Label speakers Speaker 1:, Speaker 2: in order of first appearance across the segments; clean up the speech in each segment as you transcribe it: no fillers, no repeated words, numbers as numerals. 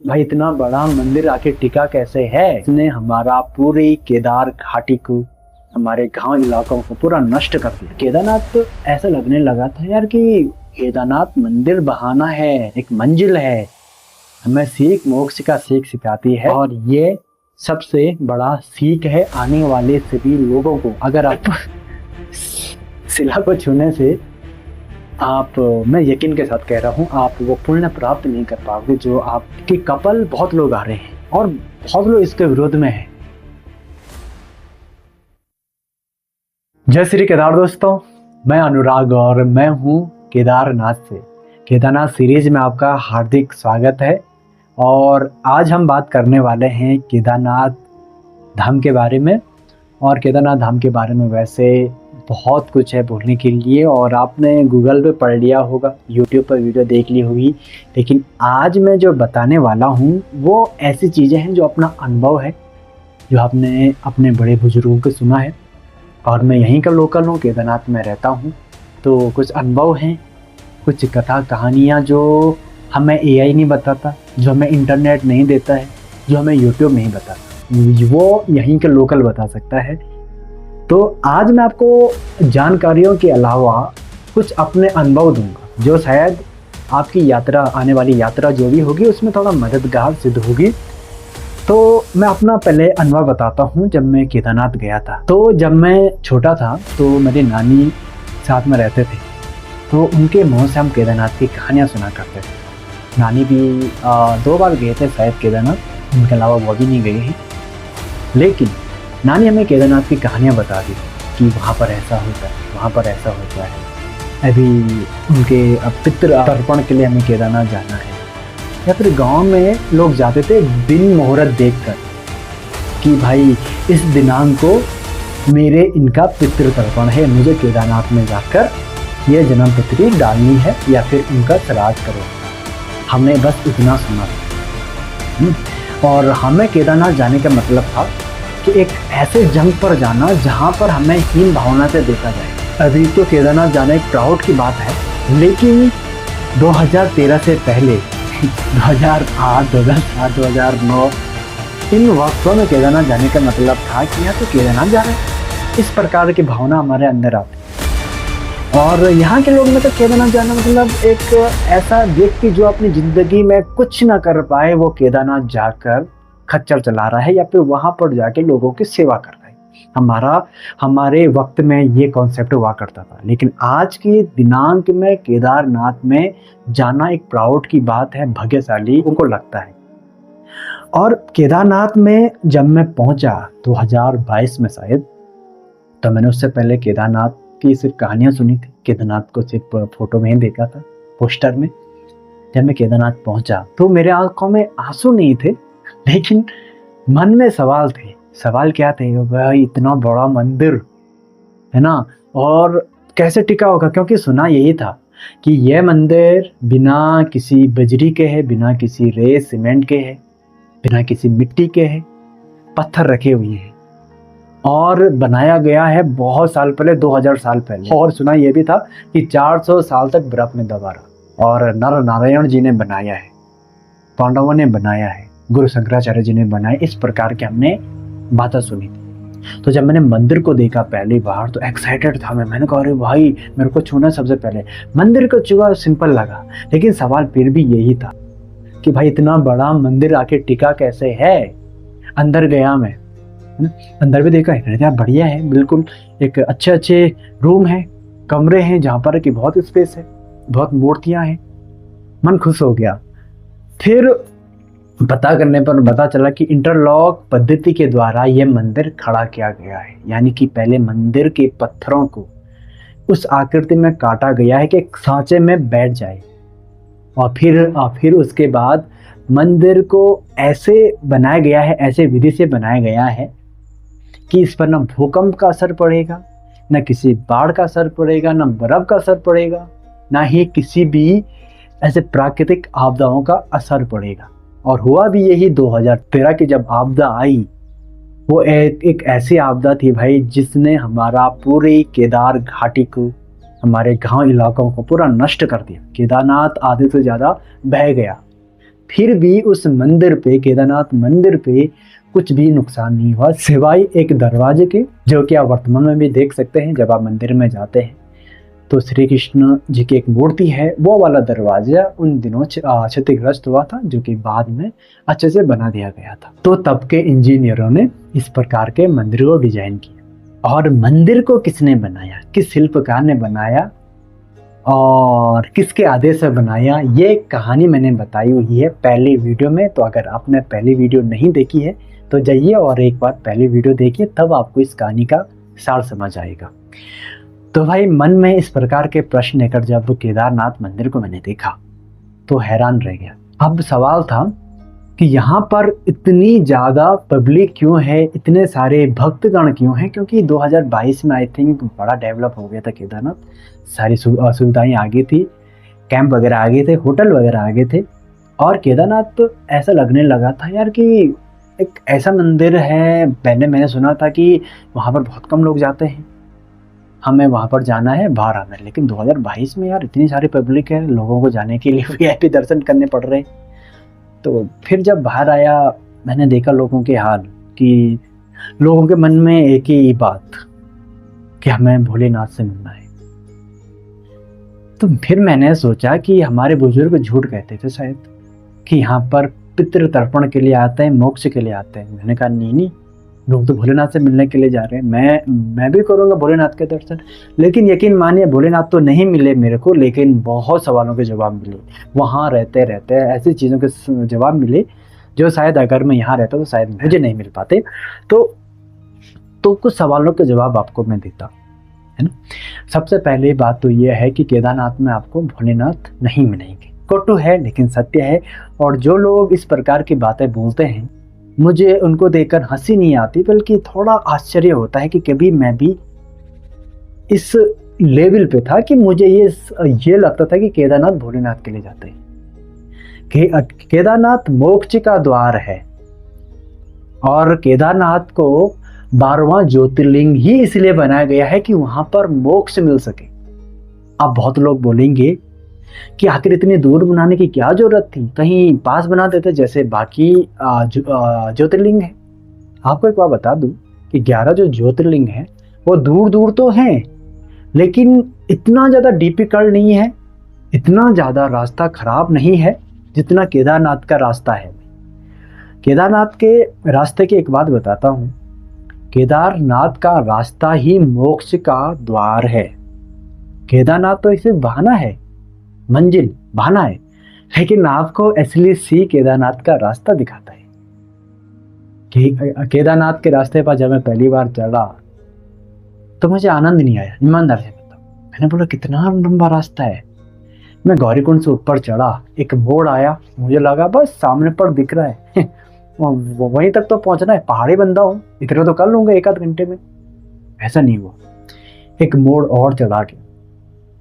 Speaker 1: भाई इतना बड़ा मंदिर आके टिका कैसे है? इसने हमारा पूरी केदार घाटी को, हमारे गांव इलाकों को पूरा नष्ट कर दिया। केदारनाथ तो ऐसा लगने लगा था यार कि केदारनाथ मंदिर बहाना है, एक मंजिल है, हमें सीख मोक्ष का सीख सिखाती है। और ये सबसे बड़ा सीख है आने वाले सभी लोगों को। अगर आप शिला को छूने से आप, मैं यकीन के साथ कह रहा हूँ, आप वो पुण्य प्राप्त नहीं कर पाओगे जो आपके कपल बहुत लोग आ रहे हैं और बहुत लोग इसके विरोध में हैं। जय श्री केदार दोस्तों, मैं अनुराग और मैं हूँ केदारनाथ से। केदारनाथ सीरीज में आपका हार्दिक स्वागत है। और आज हम बात करने वाले हैं केदारनाथ धाम के बारे में। और केदारनाथ धाम के बारे में वैसे बहुत कुछ है बोलने के लिए, और आपने गूगल पे पढ़ लिया होगा, यूट्यूब पर वीडियो देख ली होगी, लेकिन आज मैं जो बताने वाला हूँ वो ऐसी चीज़ें हैं जो अपना अनुभव है, जो आपने अपने बड़े बुजुर्गों को सुना है। और मैं यहीं का लोकल हूँ, केदारनाथ में रहता हूँ, तो कुछ अनुभव हैं, कुछ कथा कहानियाँ जो हमें एआई नहीं बताता, जो हमें इंटरनेट नहीं देता है, जो हमें यूट्यूब नहीं बताता, वो यहीं के लोकल बता सकता है। तो आज मैं आपको जानकारियों के अलावा कुछ अपने अनुभव दूंगा जो शायद आपकी यात्रा, आने वाली यात्रा जो भी होगी, उसमें थोड़ा मददगार सिद्ध होगी। तो मैं अपना पहले अनुभव बताता हूँ। जब मैं केदारनाथ गया था, तो जब मैं छोटा था तो मेरी नानी साथ में रहते थे, तो उनके मुँह से हम केदारनाथ की कहानियाँ सुना करते थे। नानी भी 2 बार गए थे शायद केदारनाथ, उनके अलावा वो भी नहीं गए हैं, लेकिन नानी हमें केदारनाथ की कहानियाँ बता दी कि वहाँ पर ऐसा होता है, वहाँ पर ऐसा होता है। अभी उनके पितृ तर्पण के लिए हमें केदारनाथ जाना है, या फिर गांव में लोग जाते थे दिन मुहूर्त देखकर कि भाई इस दिनांक को मेरे इनका पितृ तर्पण है, मुझे केदारनाथ में जाकर ये जन्मपत्री डालनी है या फिर उनका श्राद्ध करो। हमने बस इतना सुना था। और हमें केदारनाथ जाने का मतलब था कि एक ऐसे जंग पर जाना जहाँ पर हमें हीन भावना से देखा जाए। अभी तो केदारनाथ जाना एक प्राउड की बात है, लेकिन 2013 से पहले 2008, 2007, 2009 इन वक्तों में केदारनाथ जाने का मतलब था कि यहाँ तो केदारनाथ जा रहे हैं, इस प्रकार की भावना हमारे अंदर आती। और यहाँ के लोग में तो केदारनाथ जाना मतलब एक ऐसा व्यक्ति जो अपनी ज़िंदगी में कुछ ना कर पाए, वो केदारनाथ जाकर खच्चर चला रहा है या फिर वहाँ पर जाके लोगों की सेवा कर रहा है। हमारे वक्त में ये कॉन्सेप्ट हुआ करता था, लेकिन आज के दिनांक में केदारनाथ में जाना एक प्राउड की बात है, भाग्यशाली उनको लगता है। और केदारनाथ में जब मैं पहुंचा 2022 में शायद, तो मैंने उससे पहले केदारनाथ की सिर्फ कहानियाँ सुनी थी, केदारनाथ को सिर्फ फोटो में ही देखा था, पोस्टर में। जब मैं केदारनाथ पहुंचा तो मेरे आंखों में आंसू नहीं थे, लेकिन मन में सवाल थे। सवाल क्या थे? भाई इतना बड़ा मंदिर है ना, और कैसे टिका होगा? क्योंकि सुना यही था कि यह मंदिर बिना किसी बजरी के है, बिना किसी रेत सीमेंट के है, बिना किसी मिट्टी के है, पत्थर रखे हुए हैं और बनाया गया है बहुत साल पहले, 2000 साल पहले। और सुना यह भी था कि 400 साल तक बर्फ में दबा रहा, और नर नारायण जी ने बनाया है, पांडवों ने बनाया है, गुरु शंकराचार्य जी ने बनाए, इस प्रकार के हमने बातें सुनी थी। तो जब मैंने मंदिर को देखा पहली बार तो एक्साइटेड था मैंने कहा अरे भाई मेरे को छूना सबसे पहले। मंदिर को छुआ सिंपल लगा, लेकिन सवाल फिर भी यही था कि भाई इतना बड़ा मंदिर आके टिका कैसे है? अंदर गया मैं, अंदर भी देखा है यार, बढ़िया है, बिल्कुल एक अच्छे रूम है, कमरे हैं जहाँ पर कि बहुत स्पेस है, बहुत मूर्तियाँ हैं, मन खुश हो गया। फिर पता करने पर पता चला कि इंटरलॉक पद्धति के द्वारा यह मंदिर खड़ा किया गया है, यानी कि पहले मंदिर के पत्थरों को उस आकृति में काटा गया है कि एक सांचे में बैठ जाए, और फिर उसके बाद मंदिर को ऐसे बनाया गया है, ऐसे विधि से बनाया गया है कि इस पर न भूकंप का असर पड़ेगा, न किसी बाढ़ का असर पड़ेगा, न बर्फ का असर पड़ेगा, ना ही किसी भी ऐसे प्राकृतिक आपदाओं का असर पड़ेगा। और हुआ भी यही। 2013 की जब आपदा आई, वो एक ऐसी आपदा थी भाई जिसने हमारा पूरी केदार घाटी को, हमारे गांव इलाकों को पूरा नष्ट कर दिया। केदारनाथ आधे से ज़्यादा बह गया। फिर भी उस मंदिर पे, केदारनाथ मंदिर पे कुछ भी नुकसान नहीं हुआ सिवाय एक दरवाजे के, जो कि आप वर्तमान में भी देख सकते हैं। जब आप मंदिर में जाते हैं तो श्री कृष्ण जी की एक मूर्ति है, वो वाला दरवाजा उन दिनों क्षतिग्रस्त हुआ था, जो कि बाद में अच्छे से बना दिया गया था। तो तब के इंजीनियरों ने इस प्रकार के मंदिर को डिजाइन किया। और मंदिर को किसने बनाया, किस शिल्पकार ने बनाया और किसके आदेश से बनाया, ये कहानी मैंने बताई हुई है पहली वीडियो में। तो अगर आपने पहली वीडियो नहीं देखी है तो जाइए और एक बार पहली वीडियो देखिए, तब आपको इस कहानी का सार समझ आएगा। तो भाई मन में इस प्रकार के प्रश्न लेकर जब केदारनाथ मंदिर को मैंने देखा तो हैरान रह गया। अब सवाल था कि यहाँ पर इतनी ज़्यादा पब्लिक क्यों है, इतने सारे भक्तगण क्यों हैं, क्योंकि 2022 में आई थिंक बड़ा डेवलप हो गया था केदारनाथ, सारी सुविधाएं आ गई थी, कैंप वगैरह आ गए थे, होटल वगैरह आ गए थे। और केदारनाथ तो ऐसा लगने लगा था यार कि एक ऐसा मंदिर है, पहले मैंने सुना था कि वहाँ पर बहुत कम लोग जाते हैं, हमें वहाँ पर जाना है बाहर आना है। लेकिन 2022 में यार इतनी सारी पब्लिक है, लोगों को जाने के लिए वीआईपी दर्शन करने पड़ रहे। तो फिर जब बाहर आया मैंने देखा लोगों के हाल, कि लोगों के मन में एक ही बात कि हमें भोलेनाथ से मिलना है। तो फिर मैंने सोचा कि हमारे बुजुर्ग झूठ कहते थे शायद, कि यहाँ पर पितृ तर्पण के लिए आते हैं, मोक्ष के लिए आते हैं। मैंने कहा नहीं, लोग तो भोलेनाथ से मिलने के लिए जा रहे हैं, मैं भी करूँगा भोलेनाथ के दर्शन। लेकिन यकीन मानिए भोलेनाथ तो नहीं मिले मेरे को, लेकिन बहुत सवालों के जवाब मिले। वहाँ रहते रहते ऐसी चीज़ों के जवाब मिले जो शायद अगर मैं यहाँ रहता तो शायद मुझे नहीं मिल पाते। तो कुछ सवालों के जवाब आपको मैं देता, है ना। सबसे पहले बात तो ये है कि केदारनाथ में आपको भोलेनाथ नहीं मिलेंगे। कटु है लेकिन सत्य है। और जो लोग इस प्रकार की बातें बोलते हैं, मुझे उनको देखकर हंसी नहीं आती, बल्कि थोड़ा आश्चर्य होता है कि कभी मैं भी इस लेवल पे था कि मुझे ये लगता था कि केदारनाथ भोलेनाथ के लिए जाते हैं। केदारनाथ मोक्ष का द्वार है और केदारनाथ को 12वां ज्योतिर्लिंग ही इसलिए बनाया गया है कि वहां पर मोक्ष मिल सके। अब बहुत लोग बोलेंगे कि आखिर इतनी दूर बनाने की क्या जरूरत थी, कहीं पास बना देते जैसे बाकी ज्योतिर्लिंग है। आपको एक बात बता दूं कि 11 जो ज्योतिर्लिंग है वो दूर दूर तो हैं, लेकिन इतना ज़्यादा डिफिकल्ट नहीं है, इतना ज़्यादा रास्ता खराब नहीं है जितना केदारनाथ का रास्ता है। केदारनाथ के रास्ते की एक बात बताता हूँ, केदारनाथ का रास्ता ही मोक्ष का द्वार है। केदारनाथ तो इसे बहाना है, मंजिल बहाना है, लेकिन आपको असली सी केदारनाथ का रास्ता दिखाता है। केदारनाथ के रास्ते पर जब मैं पहली बार चढ़ा तो मुझे आनंद नहीं आया, ईमानदार से बताऊं। मैंने बोला कितना लंबा रास्ता है। मैं गौरीकुंड से ऊपर चढ़ा, एक मोड़ आया, मुझे लगा बस सामने पर दिख रहा है वहीं तक तो पहुंचना है, पहाड़ी बंदा हूँ, इतना तो कर लूंगा 1 आध घंटे में। ऐसा नहीं हुआ, एक मोड़ और चढ़ा के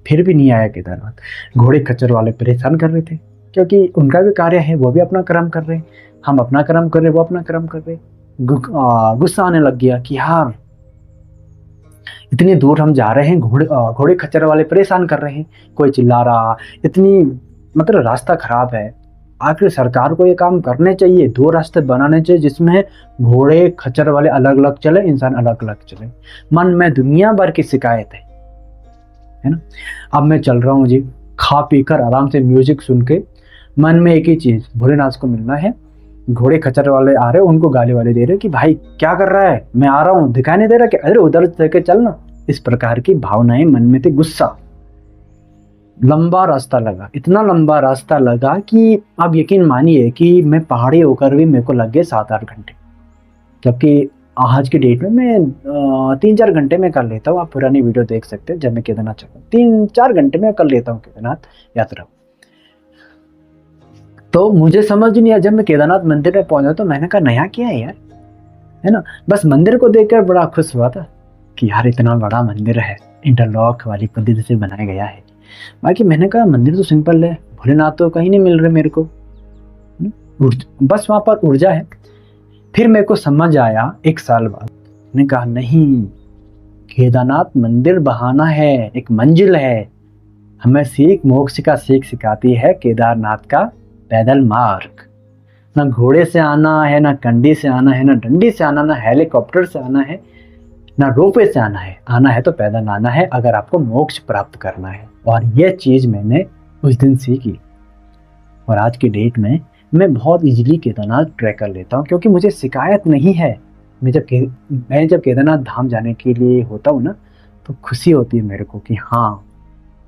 Speaker 1: फिर भी नहीं आया केदारनाथ। घोड़े खच्चर वाले परेशान कर रहे थे, क्योंकि उनका भी कार्य है, वो भी अपना कर्म कर रहे हैं, हम अपना कर्म कर रहे हैं, वो अपना कर्म कर रहे हैं। गुस्सा आने लग गया कि यार इतनी दूर हम जा रहे हैं, घोड़े खच्चर वाले परेशान कर रहे हैं, कोई चिल्ला रहा, इतनी मतलब रास्ता खराब है। आखिर सरकार को ये काम करने चाहिए, 2 रास्ते बनाने चाहिए जिसमें घोड़े खच्चर वाले अलग अलग चले, इंसान अलग अलग चले। मन में दुनिया भर की शिकायत है ना। अब मैं चल रहा हूँ जी, खा पी कर आराम से म्यूजिक सुन के, मन में एक ही चीज, भोलेनाथ को मिलना है। घोड़े खच्चर वाले आ रहे, उनको गाली वाले दे रहे कि भाई क्या कर रहा है, मैं आ रहा हूँ, दिखाई नहीं दे रहा कि अरे उधर देके चलना। इस प्रकार की भावनाएं मन में थी, गुस्सा। लंबा रास्ता लगा, इतना लंबा रास्ता लगा कि आप यकीन मानिए कि मैं पहाड़ी होकर भी मेरे को लग गए 7-8 घंटे, जबकि आज की डेट में मैं 3-4 घंटे में कर लेता हूँ। आप पुरानी वीडियो देख सकते हैं, जब मैं केदारनाथ चला 3-4 घंटे में कर लेता हूँ केदारनाथ यात्रा। तो मुझे समझ नहीं आया, जब मैं केदारनाथ मंदिर में पहुंचा तो मैंने कहा नया क्या है यार, है ना। बस मंदिर को देखकर बड़ा खुश हुआ था कि यार इतना बड़ा मंदिर है, इंटरलॉक वाली पद्धति से बनाया गया है। बाकी मैंने कहा मंदिर तो सिंपल है, भोलेनाथ तो कहीं नहीं मिल रहे मेरे को, बस वहां पर ऊर्जा है। फिर मेरे को समझ आया 1 साल बाद, मैंने कहा नहीं, केदारनाथ मंदिर बहाना है, एक मंजिल है, हमें सीख मोक्ष का सीख सिखाती है केदारनाथ का पैदल मार्ग। ना घोड़े से आना है, ना कंडी से आना है, ना डंडी से आना, ना हेलीकॉप्टर से आना है, ना रोपवे से आना है तो पैदल आना है अगर आपको मोक्ष प्राप्त करना है। और यह चीज़ मैंने उस दिन सीखी और आज की डेट में मैं बहुत इजीली केदारनाथ ट्रैक कर लेता हूँ, क्योंकि मुझे शिकायत नहीं है। मैं जब केदारनाथ धाम जाने के लिए होता हूँ ना, तो खुशी होती है मेरे को कि हाँ,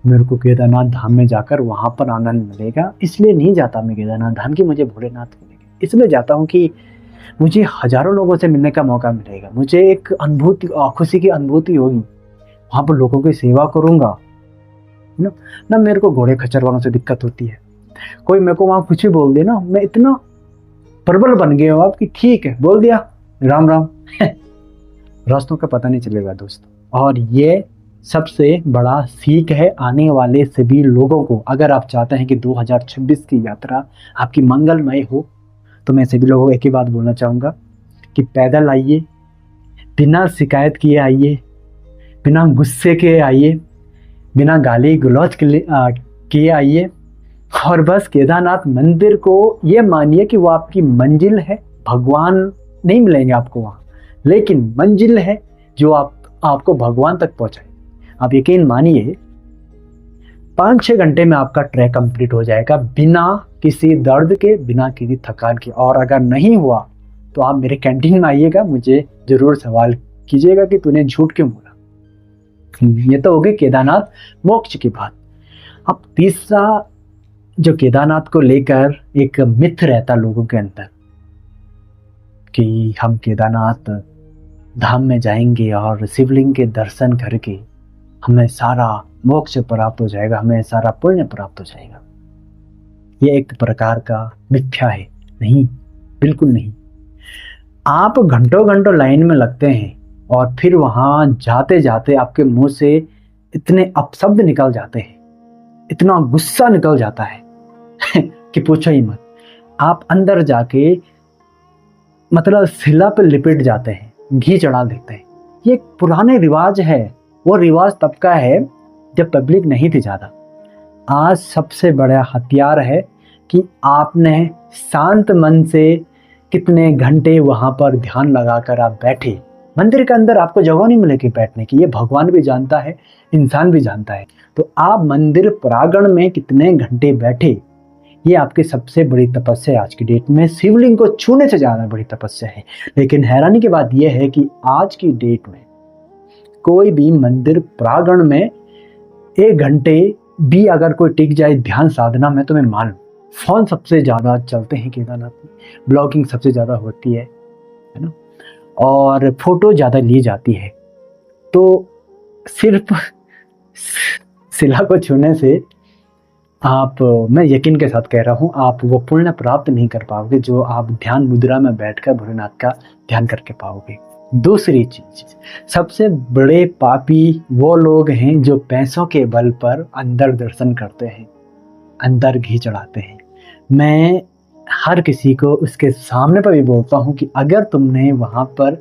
Speaker 1: मेरे को केदारनाथ धाम में जाकर वहाँ पर आनंद मिलेगा। इसलिए नहीं जाता मैं केदारनाथ धाम कि मुझे भोलेनाथ मिलेगा, इसलिए जाता हूँ कि मुझे हजारों लोगों से मिलने का मौका मिलेगा, मुझे एक अनुभूति, खुशी की अनुभूति होगी, वहाँ पर लोगों की सेवा करूँगा ना। मेरे को घोड़े खच्चर वालों से दिक्कत होती है। कोई मेरे को वहाँ कुछ भी बोल दे ना, मैं इतना प्रबल बन गया हूँ आप कि ठीक है, बोल दिया, राम राम। रास्तों का पता नहीं चलेगा दोस्तों। और ये सबसे बड़ा सीख है आने वाले सभी लोगों को। अगर आप चाहते हैं कि 2026 की यात्रा आपकी मंगलमय हो, तो मैं सभी लोगों को एक ही बात बोलना चाहूँगा कि पैदल आइए, बिना शिकायत किए आइए, बिना गुस्से के आइए, बिना गाली गलौज किए आइए, और बस केदारनाथ मंदिर को ये मानिए कि वो आपकी मंजिल है। भगवान नहीं मिलेंगे आपको वहाँ, लेकिन मंजिल है जो आपको भगवान तक पहुँचाए। आप यकीन मानिए 5-6 घंटे में आपका ट्रैक कंप्लीट हो जाएगा, बिना किसी दर्द के, बिना किसी थकान के। और अगर नहीं हुआ तो आप मेरे कैंटीन में आइएगा, मुझे जरूर सवाल कीजिएगा कि तूने झूठ क्यों बोला। ये तो हो गई केदारनाथ मोक्ष की बात। अब तीसरा, जो केदारनाथ को लेकर एक मिथ रहता लोगों के अंदर कि हम केदारनाथ धाम में जाएंगे और शिवलिंग के दर्शन करके हमें सारा मोक्ष प्राप्त हो जाएगा, हमें सारा पुण्य प्राप्त हो जाएगा। ये एक प्रकार का मिथ्या है। नहीं, बिल्कुल नहीं। आप घंटों घंटों लाइन में लगते हैं और फिर वहां जाते जाते आपके मुंह से इतने अपशब्द निकल जाते हैं, इतना गुस्सा निकल जाता है कि पूछो ही मत। आप अंदर जाके मतलब शिला पे लिपट जाते हैं, घी चढ़ा देते हैं। ये एक पुराने रिवाज है। वो रिवाज तब का है जब पब्लिक नहीं थी ज़्यादा। आज सबसे बड़ा हथियार है कि आपने शांत मन से कितने घंटे वहाँ पर ध्यान लगाकर आप बैठे। मंदिर के अंदर आपको जगह नहीं मिलेगी बैठने की, ये भगवान भी जानता है, इंसान भी जानता है। तो आप मंदिर प्रांगण में कितने घंटे बैठे, ये आपकी सबसे बड़ी तपस्या है आज की डेट में। शिवलिंग को छूने से ज़्यादा बड़ी तपस्या है। लेकिन हैरानी की बात यह है कि आज की डेट में कोई भी मंदिर प्रांगण में 1 घंटे भी अगर कोई टिक जाए ध्यान साधना में, तो मैं मान लूँ। फोन सबसे ज़्यादा चलते हैं केदारनाथ में, ब्लॉगिंग सबसे ज़्यादा होती है ना, और फोटो ज़्यादा ली जाती है। तो सिर्फ शिला को छूने से आप, मैं यकीन के साथ कह रहा हूँ, आप वो पुण्य प्राप्त नहीं कर पाओगे जो आप ध्यान मुद्रा में बैठकर भोलेनाथ का ध्यान करके पाओगे। दूसरी चीज, सबसे बड़े पापी वो लोग हैं जो पैसों के बल पर अंदर दर्शन करते हैं, अंदर घी चढ़ाते हैं। मैं हर किसी को उसके सामने पर भी बोलता हूँ कि अगर तुमने वहाँ पर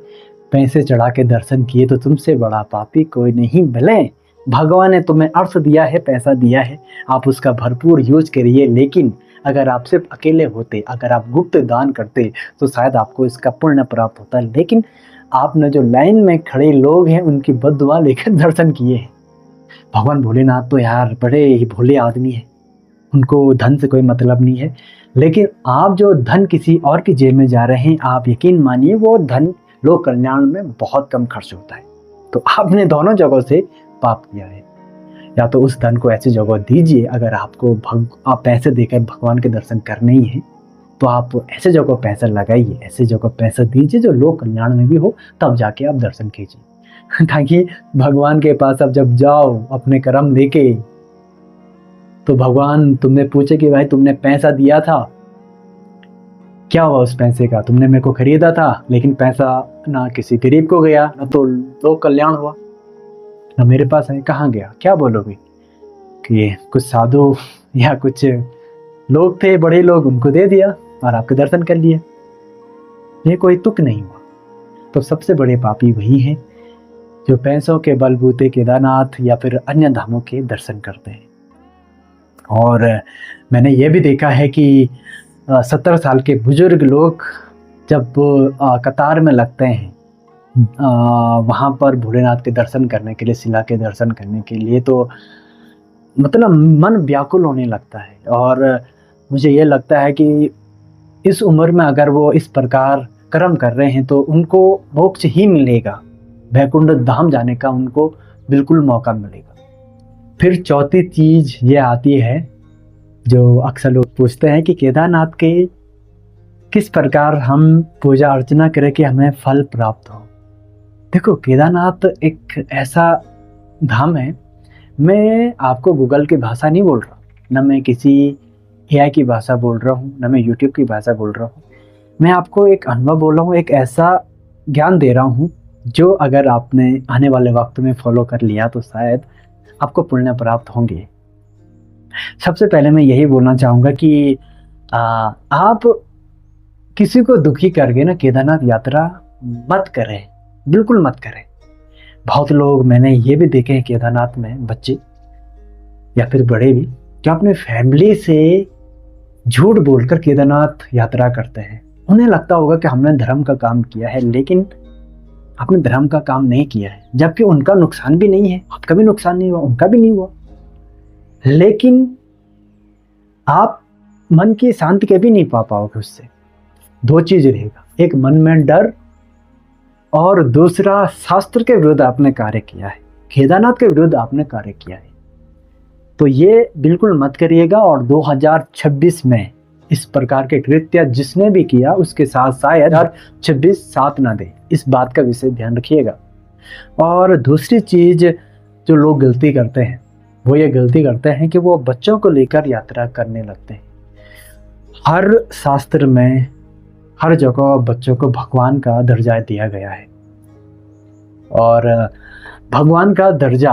Speaker 1: पैसे चढ़ा के दर्शन किए तो तुमसे बड़ा पापी कोई नहीं। भले भगवान ने तुम्हें अर्थ दिया है, पैसा दिया है, आप उसका भरपूर यूज करिए, लेकिन अगर आप सिर्फ अकेले होते, अगर आप गुप्त दान करते तो शायद आपको इसका पुण्य प्राप्त होता। लेकिन आपने जो लाइन में खड़े लोग हैं उनकी बद्दुआ लेकर दर्शन किए हैं। भगवान भोलेनाथ तो यार बड़े ही भोले आदमी हैं, उनको धन से कोई मतलब नहीं है। लेकिन आप जो धन किसी और की जेब में जा रहे हैं, आप यकीन मानिए वो धन लोक कल्याण में बहुत कम खर्च होता है। तो आपने दोनों जगहों से पाप किया है। या तो उस धन को ऐसी जगह दीजिए, अगर आपको आप पैसे देकर भगवान के दर्शन करने ही हैं तो आप ऐसे जगह पैसा लगाइए, ऐसे जगह पैसा दीजिए जो लोक कल्याण में भी हो, तब जाके आप दर्शन कीजिए। ताकि भगवान के पास अब जब जाओ अपने कर्म लेके, तो भगवान तुमने पूछे कि भाई तुमने पैसा दिया था, क्या हुआ उस पैसे का? तुमने मेरे को खरीदा था, लेकिन पैसा ना किसी गरीब को गया, ना तो लोक कल्याण हुआ, ना मेरे पास है, कहाँ गया? क्या बोलोगे कि कुछ साधु या कुछ लोग थे, बड़े लोग, उनको दे दिया और आपके दर्शन कर लिए। ये कोई तुक नहीं हुआ। तो सबसे बड़े पापी वही हैं जो पैसों के बलबूते केदारनाथ या फिर अन्य धामों के दर्शन करते हैं। और मैंने ये भी देखा है कि 70 साल के बुजुर्ग लोग जब कतार में लगते हैं वहाँ पर भोलेनाथ के दर्शन करने के लिए, शिला के दर्शन करने के लिए, तो मतलब मन व्याकुल होने लगता है। और मुझे ये लगता है कि इस उम्र में अगर वो इस प्रकार कर्म कर रहे हैं तो उनको मोक्ष ही मिलेगा, वैकुंठ धाम जाने का उनको बिल्कुल मौका मिलेगा। फिर चौथी चीज़ ये आती है जो अक्सर लोग पूछते हैं कि केदारनाथ के किस प्रकार हम पूजा अर्चना करें कि हमें फल प्राप्त हो। देखो, केदारनाथ एक ऐसा धाम है, मैं आपको गूगल की भाषा नहीं बोल रहा, न मैं किसी एआई की भाषा बोल रहा हूँ, न मैं यूट्यूब की भाषा बोल रहा हूँ। मैं आपको एक अनुभव बोल रहा हूँ, एक ऐसा ज्ञान दे रहा हूँ जो अगर आपने आने वाले वक्त में फॉलो कर लिया तो शायद आपको पुण्य प्राप्त होंगे। सबसे पहले मैं यही बोलना चाहूँगा कि आप किसी को दुखी करके ना केदारनाथ यात्रा मत करें, बिल्कुल मत करें। बहुत लोग मैंने ये भी देखे हैं केदारनाथ में, बच्चे या फिर बड़े भी, जो अपने फैमिली से झूठ बोलकर केदारनाथ यात्रा करते हैं। उन्हें लगता होगा कि हमने धर्म का काम किया है, लेकिन आपने धर्म का काम नहीं किया है, जबकि उनका नुकसान भी नहीं है, आपका भी नुकसान नहीं हुआ, उनका भी नहीं हुआ, लेकिन आप मन की शांति कभी नहीं पा पाओगे उससे। दो चीज रहेगा, एक मन में डर और दूसरा शास्त्र के विरुद्ध आपने कार्य किया है, केदारनाथ के विरुद्ध आपने कार्य किया है। तो ये बिल्कुल मत करिएगा। और 2026 में इस प्रकार के कृत्य जिसने भी किया उसके साथ शायद 2026 साथ ना दे, इस बात का विशेष ध्यान रखिएगा। और दूसरी चीज जो लोग गलती करते हैं वो ये गलती करते हैं कि वो बच्चों को लेकर यात्रा करने लगते हैं। हर शास्त्र में हर जगह बच्चों को भगवान का दर्जा दिया गया है, और भगवान का दर्जा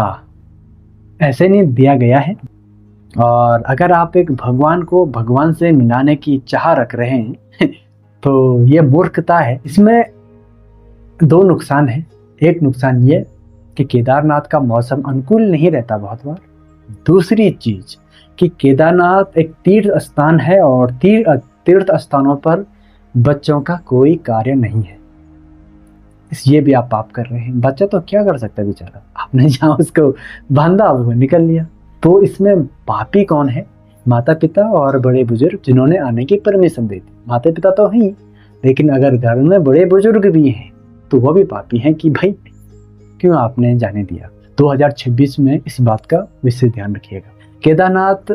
Speaker 1: ऐसे नहीं दिया गया है। और अगर आप एक भगवान को भगवान से मिलाने की चाह रख रहे हैं तो ये मूर्खता है। इसमें दो नुकसान है। एक नुकसान ये कि केदारनाथ का मौसम अनुकूल नहीं रहता बहुत बार। दूसरी चीज कि केदारनाथ एक तीर्थ स्थान है और तीर्थ स्थानों पर बच्चों का कोई कार्य नहीं है, ये भी आप पाप कर रहे हैं। बच्चा तो क्या कर सकता है बेचारा, आपने जहाँ उसको बांधा वो निकल लिया। तो इसमें पापी कौन है? माता पिता और बड़े बुजुर्ग जिन्होंने आने की परमिशन दी थी। माता पिता तो हैं, लेकिन अगर घर में बड़े बुजुर्ग भी हैं तो वो भी पापी हैं कि भाई क्यों आपने जाने दिया। 2026 में इस बात का विशेष ध्यान रखिएगा। केदारनाथ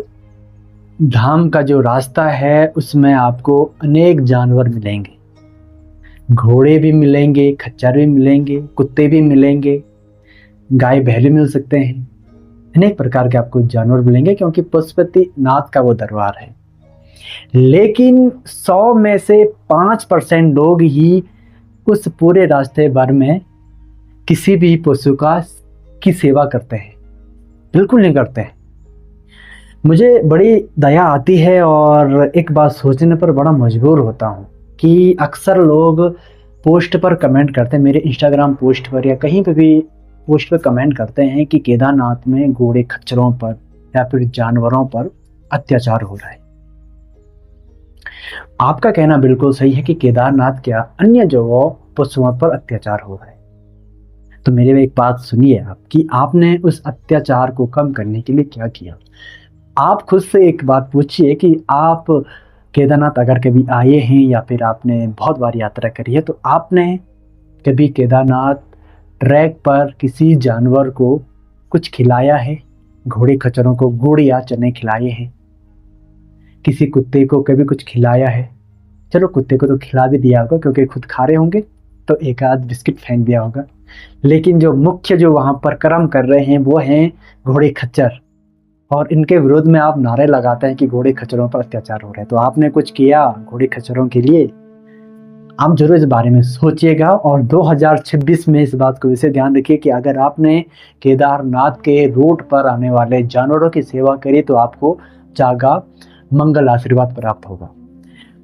Speaker 1: धाम का जो रास्ता है उसमें आपको अनेक जानवर मिलेंगे, घोड़े भी मिलेंगे, खच्चर भी मिलेंगे, कुत्ते भी मिलेंगे, गाय बैल मिल सकते हैं, अनेक प्रकार के आपको जानवर मिलेंगे, क्योंकि पशुपतिनाथ का वो दरबार है। लेकिन 100 में से 5% लोग ही उस पूरे रास्ते भर में किसी भी पशु की सेवा करते हैं, बिल्कुल नहीं करते हैं। मुझे बड़ी दया आती है और एक बात सोचने पर बड़ा मजबूर होता हूँ कि अक्सर लोग पोस्ट पर कमेंट करते हैं, मेरे इंस्टाग्राम पोस्ट पर या कहीं पे भी पोस्ट पर कमेंट करते हैं कि केदारनाथ में घोड़े खच्चरों पर या फिर जानवरों पर अत्याचार हो रहा है। आपका कहना बिल्कुल सही है कि केदारनाथ क्या अन्य जगहों पशुओं पर अत्याचार हो रहा है। तो मेरे एक बात सुनिए आप कि आपने उस अत्याचार को कम करने के लिए क्या किया। आप खुद से एक बात पूछिए कि आप केदारनाथ अगर कभी आए हैं या फिर आपने बहुत बार यात्रा करी है तो आपने कभी केदारनाथ ट्रैक पर किसी जानवर को कुछ खिलाया है? घोड़े खच्चरों को गुड़ या चने खिलाए हैं? किसी कुत्ते को कभी कुछ खिलाया है? चलो कुत्ते को तो खिला भी दिया होगा क्योंकि खुद खा रहे होंगे तो एक आध बिस्किट फेंक दिया होगा। लेकिन जो मुख्य जो वहाँ पर कर्म कर रहे हैं वो हैं घोड़े खच्चर, और इनके विरोध में आप नारे लगाते हैं कि घोड़े खच्चरों पर अत्याचार हो रहे हैं। तो आपने कुछ किया घोड़े खच्चरों के लिए? आप जरूर इस बारे में सोचिएगा। और 2026 में इस बात को इसे ध्यान रखिए कि अगर आपने केदारनाथ के रूट पर आने वाले जानवरों की सेवा करी तो आपको जागा मंगल आशीर्वाद प्राप्त होगा।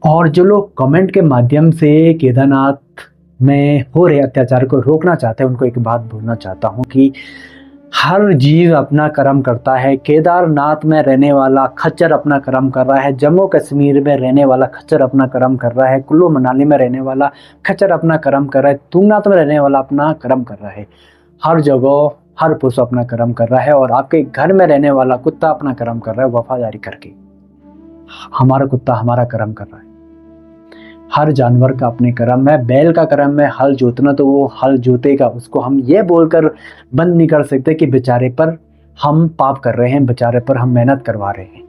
Speaker 1: और जो लोग कमेंट के माध्यम से केदारनाथ में हो रहे अत्याचार को रोकना चाहते हैं उनको एक बात बोलना चाहता हूँ कि हर जीव अपना कर्म करता है। केदारनाथ में रहने वाला खच्चर अपना कर्म कर रहा है, जम्मू कश्मीर में रहने वाला खच्चर अपना कर्म कर रहा है, कुल्लू मनाली में रहने वाला खच्चर अपना कर्म कर रहा है, तुंगनाथ में रहने वाला अपना कर्म कर रहा है। हर जगह हर पशु अपना कर्म कर रहा है, और आपके घर में रहने वाला कुत्ता अपना कर्म कर रहा है वफादारी करके। हमारा कुत्ता हमारा कर्म कर रहा है। हर जानवर का अपने कर्म है। बैल का कर्म है हल जोतना, तो वो हल जोतेगा। उसको हम ये बोलकर बंद नहीं कर सकते कि बेचारे पर हम पाप कर रहे हैं, बेचारे पर हम मेहनत करवा रहे हैं।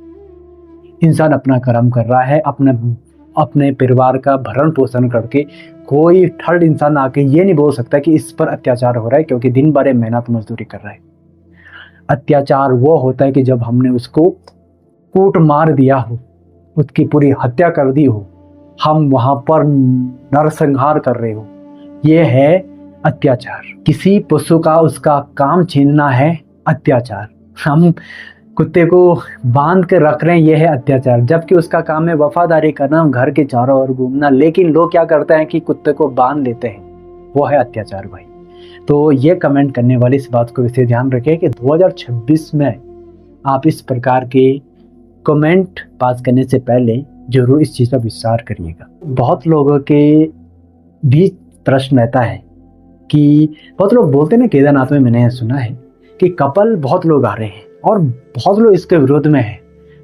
Speaker 1: इंसान अपना कर्म कर रहा है, अपने परिवार का भरण पोषण करके। कोई थर्ड इंसान आके ये नहीं बोल सकता कि इस पर अत्याचार हो रहा है, क्योंकि दिन भर मेहनत मजदूरी कर रहा है। अत्याचार वो होता है कि जब हमने उसको कूट मार दिया हो, उसकी पूरी हत्या कर दी हो, हम वहां पर नरसंहार कर रहे हो, ये है अत्याचार। किसी पशु का उसका काम छीनना है अत्याचार। हम कुत्ते को बांध के रख रहे हैं, ये है अत्याचार, जबकि उसका काम है वफादारी करना, घर के चारों ओर घूमना। लेकिन लोग क्या करते हैं कि कुत्ते को बांध लेते हैं, वो है अत्याचार भाई। तो ये कमेंट करने वाली इस बात को विशेष ध्यान रखें कि 2026 में आप इस प्रकार के कमेंट पास करने से पहले जरूर इस चीज़ पर विचार करिएगा। बहुत लोगों के बीच प्रश्न रहता है कि बहुत लोग बोलते हैं ना, केदारनाथ में मैंने सुना है कि कपल बहुत लोग आ रहे हैं और बहुत लोग इसके विरोध में हैं।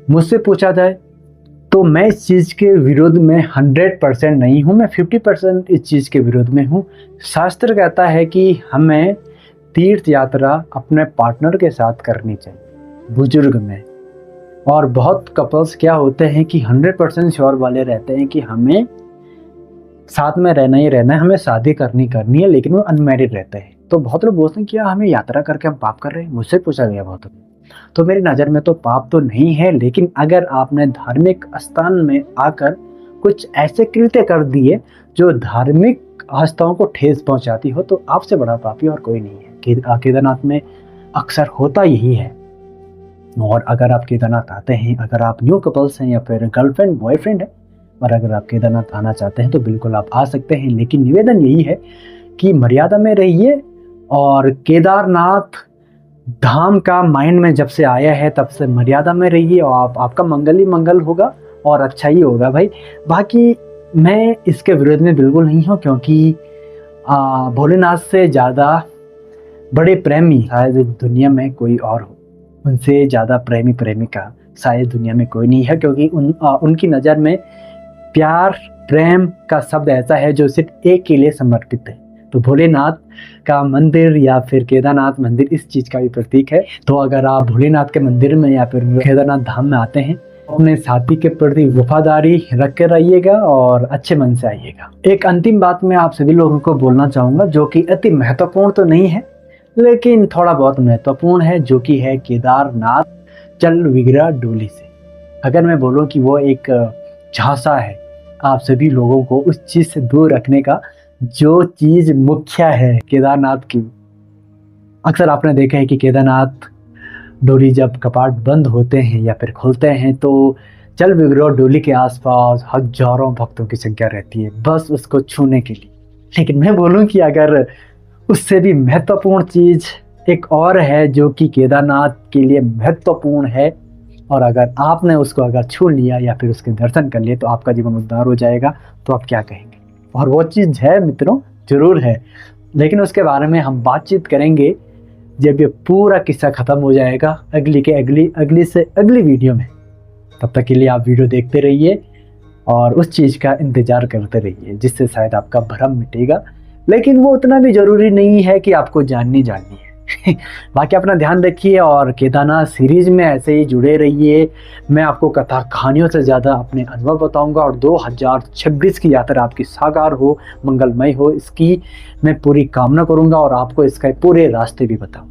Speaker 1: मुझसे पूछा जाए तो मैं इस चीज़ के विरोध में 100% नहीं हूँ, मैं 50% इस चीज़ के विरोध में हूँ। शास्त्र कहता है कि हमें तीर्थ यात्रा अपने पार्टनर के साथ करनी चाहिए, बुजुर्ग में। और बहुत कपल्स क्या होते हैं कि 100% श्योर वाले रहते हैं कि हमें साथ में रहना ही रहना है, हमें शादी करनी है, लेकिन वो अनमैरिड रहते हैं। तो बहुत लोग बोलते हैं कि हमें यात्रा करके हम पाप कर रहे हैं। मुझसे पूछा गया बहुत। तो मेरी नज़र में तो पाप तो नहीं है, लेकिन अगर आपने धार्मिक स्थान में आकर कुछ ऐसे कृत्य कर दिए जो धार्मिक आस्थाओं को ठेस पहुंचाती हो, तो आपसे बड़ा पापी और कोई नहीं है। केदारनाथ में अक्सर होता यही है। और अगर आप केदारनाथ आते हैं, अगर आप न्यू कपल्स हैं या फिर गर्लफ्रेंड बॉयफ्रेंड है, और अगर आप केदारनाथ आना चाहते हैं तो बिल्कुल आप आ सकते हैं। लेकिन निवेदन यही है कि मर्यादा में रहिए, और केदारनाथ धाम का माइंड में जब से आया है तब से मर्यादा में रहिए, और आपका मंगल ही मंगल होगा और अच्छा ही होगा भाई। बाकी मैं इसके विरोध में बिल्कुल नहीं हूँ, क्योंकि भोलेनाथ से ज़्यादा बड़े प्रेमी शायद दुनिया में कोई और हो, उनसे ज़्यादा प्रेमी प्रेमिका शायद दुनिया में कोई नहीं है। क्योंकि उनकी नज़र में प्यार प्रेम का शब्द ऐसा है जो सिर्फ एक के लिए समर्पित है। तो भोलेनाथ का मंदिर या फिर केदारनाथ मंदिर इस चीज़ का भी प्रतीक है। तो अगर आप भोलेनाथ के मंदिर में या फिर केदारनाथ धाम में आते हैं, अपने साथी के प्रति वफादारी रख के रहिएगा और अच्छे मन से आइएगा। एक अंतिम बात मैं आप सभी लोगों को बोलना चाहूँगा, जो कि अति महत्वपूर्ण तो नहीं है लेकिन थोड़ा बहुत महत्वपूर्ण है, जो कि है केदारनाथ जल विग्रह डोली से। अगर मैं बोलूँ कि वो एक झांसा है आप सभी लोगों को उस चीज़ से दूर रखने का, जो चीज़ मुख्य है केदारनाथ की। अक्सर आपने देखा है कि केदारनाथ डोली जब कपाट बंद होते हैं या फिर खुलते हैं तो जल विग्रह डोली के आसपास हजारों भक्तों की संख्या रहती है बस उसको छूने के लिए। लेकिन मैं बोलूं कि अगर उससे भी महत्वपूर्ण चीज़ एक और है जो कि केदारनाथ के लिए महत्वपूर्ण है, और अगर आपने उसको अगर छू लिया या फिर उसके दर्शन कर लिए तो आपका जीवन उद्धार हो जाएगा। तो आप क्या कहेंगे? और वो चीज़ है मित्रों, ज़रूर है, लेकिन उसके बारे में हम बातचीत करेंगे जब ये पूरा किस्सा ख़त्म हो जाएगा अगली से अगली वीडियो में। तब तक के लिए आप वीडियो देखते रहिए और उस चीज़ का इंतज़ार करते रहिए जिससे शायद आपका भ्रम मिटेगा। लेकिन वो उतना भी ज़रूरी नहीं है कि आपको जाननी है। बाकी अपना ध्यान रखिए और केदारनाथ सीरीज में ऐसे ही जुड़े रहिए। मैं आपको कथा कहानियों से ज़्यादा अपने अनुभव बताऊंगा, और 2026 की यात्रा आपकी साकार हो, मंगलमय हो, इसकी मैं पूरी कामना करूंगा और आपको इसके पूरे रास्ते भी बताऊंगा।